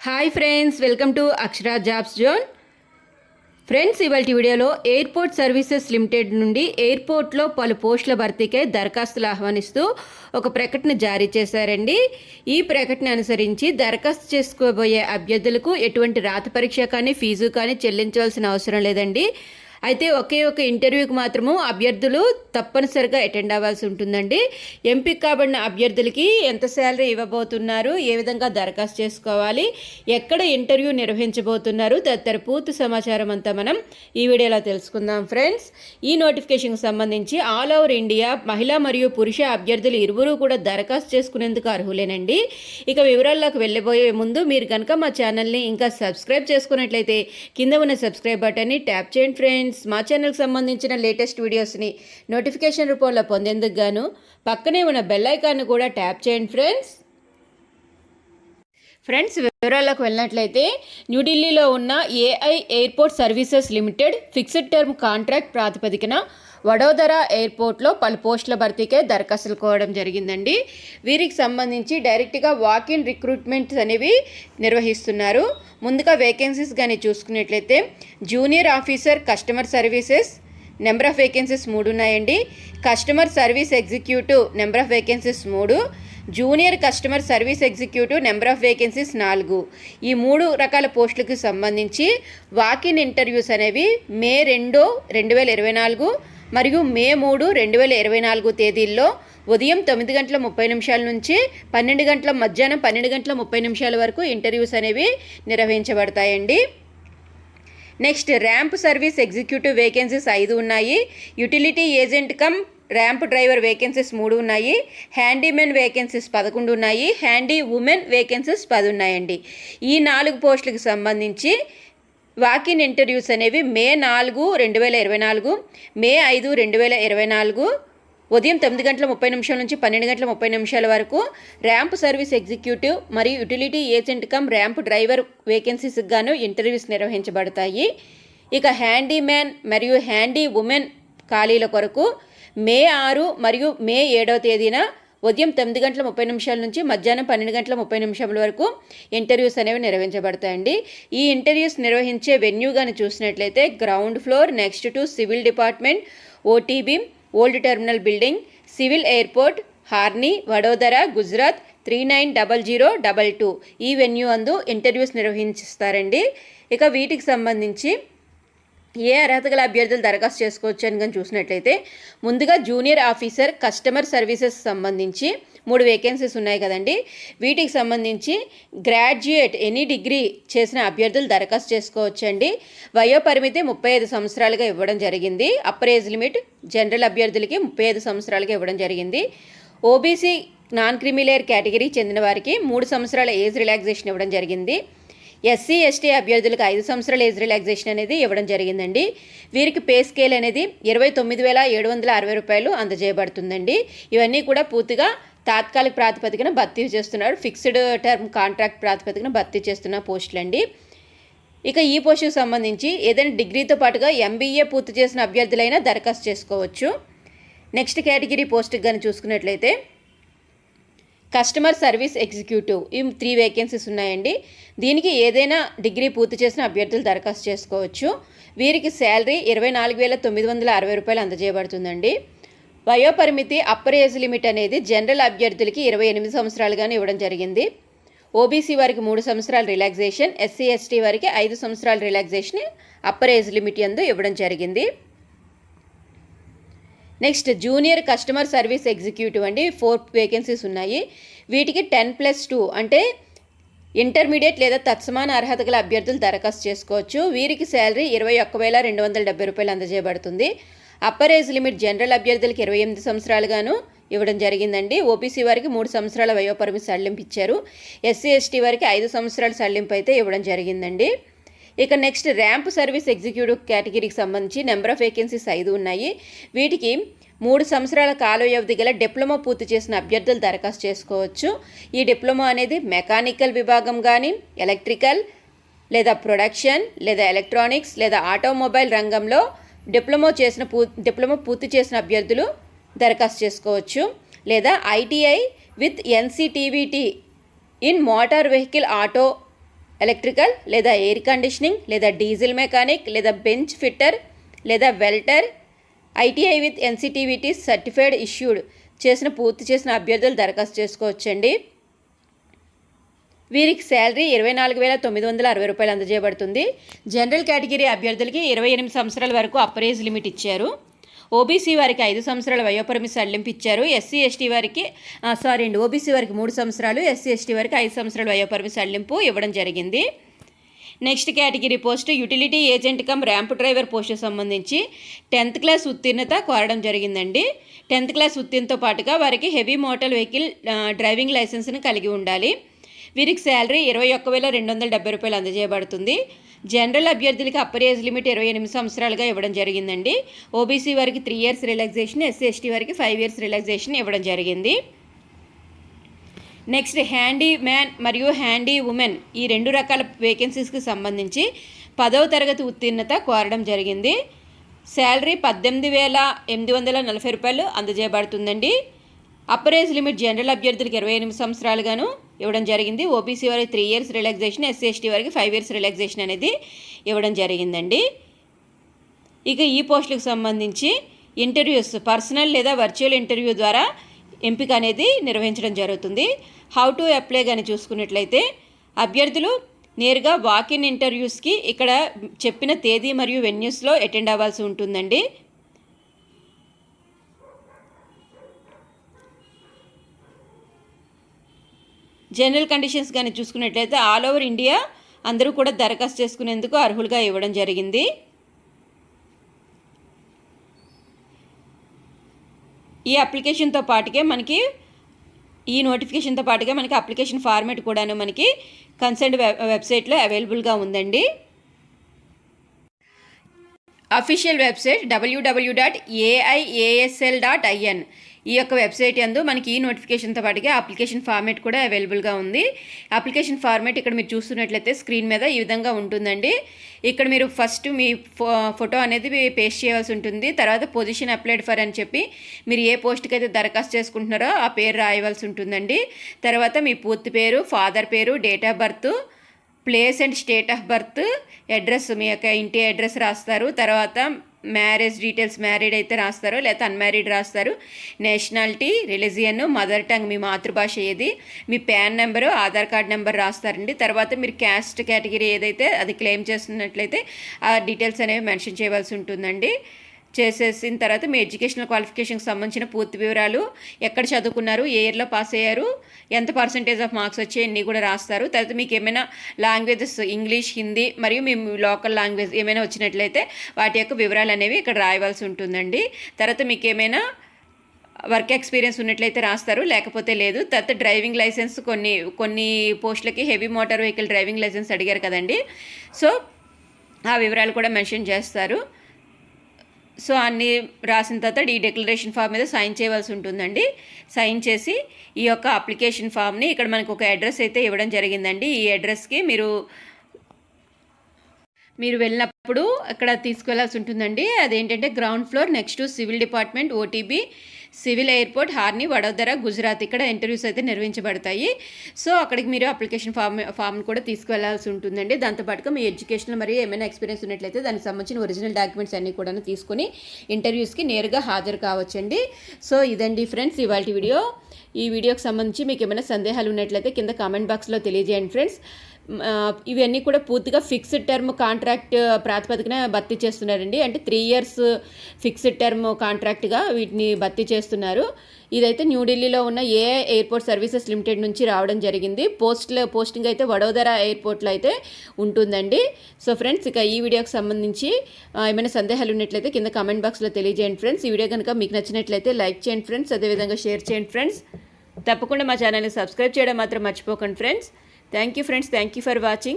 Hi friends, welcome to Akshara jobs zone. Friends, ఇవాళ వీడియోలో airport services limited నుండి ఎయిర్పోర్ట్లో పలు పోస్టుల భర్తీకై దరఖాస్తులు ఆహ్వానిస్తూ ఒక ప్రకటన జారీ చేశారండి. ఈ ప్రకటన అనుసరించి దరఖాస్తు చేసుకోబోయే అభ్యర్థులకు ఎటువంటి రాత పరీక్ష కానీ ఫీజు కానీ చెల్లించవలసిన అవసరం లేదండి. అయితే ఒకే ఒక ఇంటర్వ్యూకి మాత్రము అభ్యర్థులు తప్పనిసరిగా అటెండ్ అవ్వాల్సి ఉంటుందండి. ఎంపిక కాబడిన అభ్యర్థులకి ఎంత శాలరీ ఇవ్వబోతున్నారు, ఏ విధంగా దరఖాస్తు చేసుకోవాలి, ఎక్కడ ఇంటర్వ్యూ నిర్వహించబోతున్నారు తదితర పూర్తి సమాచారం అంతా మనం ఈ వీడియోలో తెలుసుకుందాం. ఫ్రెండ్స్, ఈ నోటిఫికేషన్కి సంబంధించి ఆల్ ఓవర్ ఇండియా మహిళా మరియు పురుష అభ్యర్థులు ఇరువురు కూడా దరఖాస్తు చేసుకునేందుకు అర్హులేనండి. ఇక వివరాల్లోకి వెళ్ళబోయే ముందు మీరు కనుక మా ఛానల్ని ఇంకా సబ్స్క్రైబ్ చేసుకున్నట్లయితే కింద ఉన్న సబ్స్క్రైబ్ బటన్ని ట్యాప్ చేయండి. ఫ్రెండ్స్, మా ఛానల్కి సంబంధించిన లేటెస్ట్ వీడియోస్ని నోటిఫికేషన్ రూపంలో పొందేందుకు గాను పక్కనే ఉన్న బెల్ ఐకాన్ను కూడా ట్యాప్ చేయండి. ఫ్రెండ్స్, వివరాలకు వెళ్ళినట్లయితే న్యూఢిల్లీలో ఉన్న AI airport services limited fixed term contract ప్రాతిపదికన వడోదరా ఎయిర్పోర్ట్లో పలు పోస్టుల భర్తీకే దరఖాస్తులు కోవడం జరిగిందండి. వీరికి సంబంధించి డైరెక్ట్గా వాకిన్ రిక్రూట్మెంట్స్ అనేవి నిర్వహిస్తున్నారు. ముందుగా వేకెన్సీస్ కానీ చూసుకున్నట్లయితే junior officer customer services number of vacancies 3 ఉన్నాయండి. Customer service executive number of vacancies 3, junior customer service executive number of vacancies 4. ఈ 3 రకాల పోస్టులకు సంబంధించి వాకిన్ ఇంటర్వ్యూస్ అనేవి మే 2, 2024 మరియు మే 3, 2024 తేదీల్లో ఉదయం 9:30 నుంచి మధ్యాహ్నం 12:30 వరకు ఇంటర్వ్యూస్ అనేవి నిర్వహించబడతాయండి. Next, ramp service executive vacancies 5 ఉన్నాయి. Utility agent cum ramp driver vacancies 3 ఉన్నాయి. హ్యాండీమెన్ వేకెన్సీస్ 11 ఉన్నాయి. హ్యాండీ ఉమెన్ వేకెన్సీస్ 10 ఉన్నాయండి. ఈ 4 పోస్టులకు సంబంధించి వాకిన్ ఇంటర్వ్యూస్ అనేవి మే 4, 2024, మే 5, 2024 ఉదయం 9:30 నుంచి 12:30 వరకు ర్యాంప్ సర్వీస్ ఎగ్జిక్యూటివ్ మరియు utility agent cum ramp driver వేకెన్సీస్కి గాను ఇంటర్వ్యూస్ నిర్వహించబడతాయి. ఇక హ్యాండీమ్యాన్ మరియు హ్యాండీ ఉమెన్ ఖాళీల కొరకు మే 6 మరియు మే 7వ తేదీన ఉదయం 9:30 నుంచి మధ్యాహ్నం 12:30 వరకు ఇంటర్వ్యూస్ అనేవి నిర్వహించబడతాయండి. ఈ ఇంటర్వ్యూస్ నిర్వహించే వెన్యూ కానీ చూసినట్లయితే ground floor next to civil department, OTB, old terminal building, civil airport, Harni, Vadodara, Gujarat 390022 ఈ వెన్యూ అందు ఇంటర్వ్యూస్ నిర్వహిస్తారండి. ఇక వీటికి సంబంధించి ఏ అర్హత గల అభ్యర్థులు దరఖాస్తు చేసుకోవచ్చు అని కానీ చూసినట్లయితే ముందుగా జూనియర్ ఆఫీసర్ కస్టమర్ సర్వీసెస్ సంబంధించి 3 వేకెన్సీస్ ఉన్నాయి కదండి. వీటికి సంబంధించి గ్రాడ్యుయేట్ ఎనీ డిగ్రీ చేసిన అభ్యర్థులు దరఖాస్తు చేసుకోవచ్చండి. వయోపరిమితి 35 సంవత్సరాలుగా ఇవ్వడం జరిగింది. అప్పర్ ఏజ్ లిమిట్ జనరల్ అభ్యర్థులకి 35 సంవత్సరాలుగా ఇవ్వడం జరిగింది. ఓబీసీ నాన్ క్రిమిలేయర్ కేటగిరీకి చెందిన వారికి 3 సంవత్సరాల ఏజ్ రిలాక్సేషన్ ఇవ్వడం జరిగింది. ఎస్సీ ఎస్టీ అభ్యర్థులకు 5 సంవత్సరాల ఏజ్ రిలాక్సేషన్ అనేది ఇవ్వడం జరిగిందండి. వీరికి పే స్కేల్ అనేది 29,760 రూపాయలు అందజేయబడుతుందండి. ఇవన్నీ కూడా పూర్తిగా తాత్కాలిక ప్రాతిపదికన భర్తీ చేస్తున్నారు. ఫిక్స్డ్ టర్మ్ కాంట్రాక్ట్ ప్రాతిపదికన భర్తీ చేస్తున్న పోస్టులు అండి. ఇక ఈ పోస్టుకు సంబంధించి ఏదైనా డిగ్రీతో పాటుగా ఎంబీఏ పూర్తి చేసిన అభ్యర్థులైనా దరఖాస్తు చేసుకోవచ్చు. నెక్స్ట్ కేటగిరీ పోస్టుకి కానీ చూసుకున్నట్లయితే కస్టమర్ సర్వీస్ ఎగ్జిక్యూటివ్ ఈ 3 వేకెన్సీస్ ఉన్నాయండి. దీనికి ఏదైనా డిగ్రీ పూర్తి చేసిన అభ్యర్థులు దరఖాస్తు చేసుకోవచ్చు. వీరికి శాలరీ 24,960 రూపాయలు అందజేయబడుతుందండి. వయోపరిమితి అప్పర్ ఏజ్ లిమిట్ అనేది జనరల్ అభ్యర్థులకి 28 సంవత్సరాలుగానే ఇవ్వడం జరిగింది. ఓబీసీ వారికి 3 సంవత్సరాల రిలాక్సేషన్, ఎస్సీ ఎస్టీ వారికి 5 సంవత్సరాల రిలాక్సేషన్ అప్పర్ ఏజ్ లిమిట్ యందు ఇవ్వడం జరిగింది. Next, junior customer service executive అండి 4 వేకెన్సీస్ ఉన్నాయి. వీటికి 10+2 అంటే ఇంటర్మీడియట్ లేదా తత్సమాన అర్హత గల అభ్యర్థులు దరఖాస్తు చేసుకోవచ్చు. వీరికి శాలరీ 21,270 రూపాయలు అందజేయబడుతుంది. అప్పర్ ఏజ్ లిమిట్ జనరల్ అభ్యర్థులకి 28 సంవత్సరాలుగాను ఇవ్వడం జరిగిందండి. ఓబీసీ వారికి 3 సంవత్సరాల వయోపరిమితి సడలింపు ఇచ్చారు. ఎస్సీ ఎస్టీ వారికి 5 సంవత్సరాల సడలింపు అయితే ఇవ్వడం జరిగిందండి. ఇక నెక్స్ట్, ర్యాంప్ సర్వీస్ ఎగ్జిక్యూటివ్ కేటగిరీకి సంబంధించి నెంబర్ ఆఫ్ వేకెన్సీస్ 5 ఉన్నాయి. వీటికి 3 సంవత్సరాల కాల వ్యవధి గల డిప్లొమా పూర్తి చేసిన అభ్యర్థులు దరఖాస్తు చేసుకోవచ్చు. ఈ డిప్లొమా అనేది మెకానికల్ విభాగం కానీ, ఎలక్ట్రికల్ లేదా ప్రొడక్షన్ లేదా ఎలక్ట్రానిక్స్ లేదా ఆటోమొబైల్ రంగంలో డిప్లొమా పూర్తి చేసిన అభ్యర్థులు దరఖాస్తు చేసుకోవచ్చు. లేదా ITI with NCTVT in motor vehicle auto electrical లేదా ఎయిర్ కండిషనింగ్ లేదా డీజిల్ మెకానిక్ లేదా బెంచ్ ఫిట్టర్ లేదా welder, ITI with NCTVT certified issued పూర్తి చేసిన అభ్యర్థులు దరఖాస్తు చేసుకోవచ్చండి. వీరికి శాలరీ 24,960 రూపాయలు అందజేయబడుతుంది. జనరల్ కేటగిరీ అభ్యర్థులకి 28 సంవత్సరాల వరకు అప్పర్ ఏజ్ లిమిట్ ఇచ్చారు. ఓబీసీ వారికి 5 సంవత్సరాల వయోపరిమితి సడలింపు ఇచ్చారు. ఎస్సీ ఎస్టీ వారికి ఓబీసీ వారికి 3 సంవత్సరాలు, ఎస్సీ ఎస్టీ వారికి 5 సంవత్సరాల వయోపరిమితి సడలింపు ఇవ్వడం జరిగింది. Next category post utility agent cum ramp driver పోస్టుకు సంబంధించి 10th క్లాస్ ఉత్తీర్ణత కోరడం జరిగిందండి. 10th క్లాస్ ఉత్తీర్ణతో పాటుగా వారికి హెవీ మోటార్ వెహికల్ డ్రైవింగ్ లైసెన్స్ని కలిగి ఉండాలి. వీరికి శాలరీ 21,270 రూపాయలు అందజేయబడుతుంది. జనరల్ అభ్యర్థులకి అప్పర్ ఏజ్ లిమిట్ 28 సంవత్సరాలుగా ఇవ్వడం జరిగిందండి. ఓబీసీ వారికి 3 years రిలాక్సేషన్, ఎస్సీ ఎస్టీ వారికి 5 years రిలాక్సేషన్ ఇవ్వడం జరిగింది. నెక్స్ట్ హ్యాండీ మ్యాన్ మరియు హ్యాండీ ఉమెన్ ఈ 2 రకాల వేకెన్సీస్కి సంబంధించి 10వ తరగతి ఉత్తీర్ణత కోరడం జరిగింది. శాలరీ 18,840 రూపాయలు అందజేయబడుతుందండి. అప్పర్ ఏజ్ లిమిట్ జనరల్ అభ్యర్థులకి 28 సంవత్సరాలుగాను ఇవ్వడం జరిగింది. ఓబీసీ వారికి 3 years రిలాక్సేషన్, ఎస్సీ ఎస్టీ వారికి 5 years రిలాక్సేషన్ అనేది ఇవ్వడం జరిగిందండి. ఇక ఈ పోస్టులకు సంబంధించి ఇంటర్వ్యూస్ పర్సనల్ లేదా వర్చువల్ ఇంటర్వ్యూ ద్వారా ఎంపిక అనేది నిర్వహించడం జరుగుతుంది. హౌ టు అప్లై కానీ చూసుకున్నట్లయితే అభ్యర్థులు నేరుగా వాకిన్ ఇంటర్వ్యూస్కి ఇక్కడ చెప్పిన తేదీ మరియు వెన్యూస్లో అటెండ్ అవ్వాల్సి ఉంటుందండి. జనరల్ కండిషన్స్ కానీ చూసుకున్నట్లయితే ఆల్ ఓవర్ ఇండియా అందరూ కూడా దరఖాస్తు చేసుకునేందుకు అర్హులుగా ఇవ్వడం జరిగింది. ఈ అప్లికేషన్తో పాటుగా మనకి అప్లికేషన్ ఫార్మేట్ కూడాను మనకి కన్సర్న్డ్ వెబ్సైట్లో అవైలబుల్గా ఉందండి. Official website www.aiasl.in. ఈ యొక్క వెబ్సైట్ యందు మనకి ఈ నోటిఫికేషన్తో పాటుగా అప్లికేషన్ ఫార్మేట్ కూడా అవైలబుల్గా ఉంది. అప్లికేషన్ ఫార్మేట్ ఇక్కడ మీరు చూస్తున్నట్లయితే స్క్రీన్ మీద ఈ విధంగా ఉంటుందండి. ఇక్కడ మీరు ఫస్ట్ మీ ఫోటో అనేది పేస్ట్ చేయాల్సి ఉంటుంది. తర్వాత పొజిషన్ అప్లైడ్ ఫర్ అని చెప్పి మీరు ఏ పోస్ట్కి అయితే దరఖాస్తు చేసుకుంటున్నారో ఆ పేరు రాయవలసి ఉంటుందండి. తర్వాత మీ పూర్తి పేరు, ఫాదర్ పేరు, date of birth, place and state of birth, address, మీ యొక్క ఇంటి అడ్రస్ రాస్తారు. తర్వాత మ్యారేజ్ డీటెయిల్స్, మ్యారీడ్ అయితే రాస్తారు, లేకపోతే అన్మ్యారీడ్ రాస్తారు. నేషనాలిటీ, రిలీజియన్, మదర్ టంగ్ మీ మాతృభాష ఏది, మీ PAN number, Aadhaar card number రాస్తారండి. తర్వాత మీరు క్యాస్ట్ కేటగిరీ ఏదైతే అది క్లెయిమ్ చేస్తున్నట్లయితే ఆ డీటెయిల్స్ అనేవి మెన్షన్ చేయవలసి ఉంటుందండి. చేసేసిన తర్వాత మీ ఎడ్యుకేషనల్ క్వాలిఫికేషన్కి సంబంధించిన పూర్తి వివరాలు, ఎక్కడ చదువుకున్నారు, ఏ ఇయర్లో పాస్ అయ్యారు, ఎంత పర్సంటేజ్ ఆఫ్ మార్క్స్ వచ్చాయి ఇన్ని కూడా రాస్తారు. తర్వాత మీకు ఏమైనా లాంగ్వేజెస్ ఇంగ్లీష్, హిందీ మరియు మీ లోకల్ లాంగ్వేజ్ ఏమైనా వచ్చినట్లయితే వాటి యొక్క వివరాలు అనేవి ఇక్కడ రాయవలసి ఉంటుందండి. తర్వాత మీకు ఏమైనా వర్క్ ఎక్స్పీరియన్స్ ఉన్నట్లయితే రాస్తారు, లేకపోతే లేదు. తర్వాత డ్రైవింగ్ లైసెన్స్, కొన్ని పోస్టులకి heavy motor vehicle driving licence అడిగారు కదండి, సో ఆ వివరాలు కూడా మెన్షన్ చేస్తారు. సో అన్నీ రాసిన తర్వాత ఈ డిక్లరేషన్ ఫామ్ మీద సైన్ చేయవలసి ఉంటుందండి. సైన్ చేసి ఈ యొక్క అప్లికేషన్ ఫామ్ని ఇక్కడ మనకు ఒక అడ్రస్ అయితే ఇవ్వడం జరిగిందండి. ఈ అడ్రస్కి మీరు వెళ్ళినప్పుడు అక్కడ తీసుకెళ్లాల్సి ఉంటుందండి. అదేంటంటే ground floor next to civil department, OTB, civil airport, Harni, Vadodara, Gujarat. ఇక్కడ ఇంటర్వ్యూస్ అయితే నిర్వహించబడతాయి. సో అక్కడికి మీరు అప్లికేషన్ ఫామ్ కూడా తీసుకువెళ్లాల్సి ఉంటుందండి. దాంతోపాటుగా మీ ఎడ్యుకేషనల్ మరియు ఏమైనా ఎక్స్పీరియన్స్ ఉన్నట్లయితే దానికి సంబంధించిన ఒరిజినల్ డాక్యుమెంట్స్ అన్నీ కూడా తీసుకొని ఇంటర్వ్యూస్కి నేరుగా హాజరు కావచ్చండి. సో ఇదండి ఫ్రెండ్స్ ఇవాళ వీడియో. ఈ వీడియోకి సంబంధించి మీకు ఏమైనా సందేహాలు ఉన్నట్లయితే కింద కామెంట్ బాక్స్లో తెలియజేయండి ఫ్రెండ్స్. ఇవన్నీ కూడా పూర్తిగా ఫిక్స్డ్ టర్మ్ కాంట్రాక్ట్ ప్రాతిపదికన భర్తీ చేస్తున్నారండి. అంటే 3 years ఫిక్స్డ్ టర్మ్ కాంట్రాక్ట్గా వీటిని భర్తీ చేస్తున్నారు. ఇదైతే న్యూఢిల్లీలో ఉన్న ఏఐ ఎయిర్పోర్ట్ సర్వీసెస్ లిమిటెడ్ నుంచి రావడం జరిగింది. పోస్టింగ్ అయితే వడోదర ఎయిర్పోర్ట్లో అయితే ఉంటుందండి. సో ఫ్రెండ్స్ ఇక ఈ వీడియోకి సంబంధించి ఏమైనా సందేహాలు ఉన్నట్లయితే కింద కామెంట్ బాక్స్లో తెలియజేయండి ఫ్రెండ్స్. ఈ వీడియో కనుక మీకు నచ్చినట్లయితే లైక్ చేయండి ఫ్రెండ్స్, అదేవిధంగా షేర్ చేయండి ఫ్రెండ్స్. తప్పకుండా మా ఛానల్ని సబ్స్క్రైబ్ చేయడం మాత్రం మర్చిపోకండి friends. Thank you friends, thank you for watching.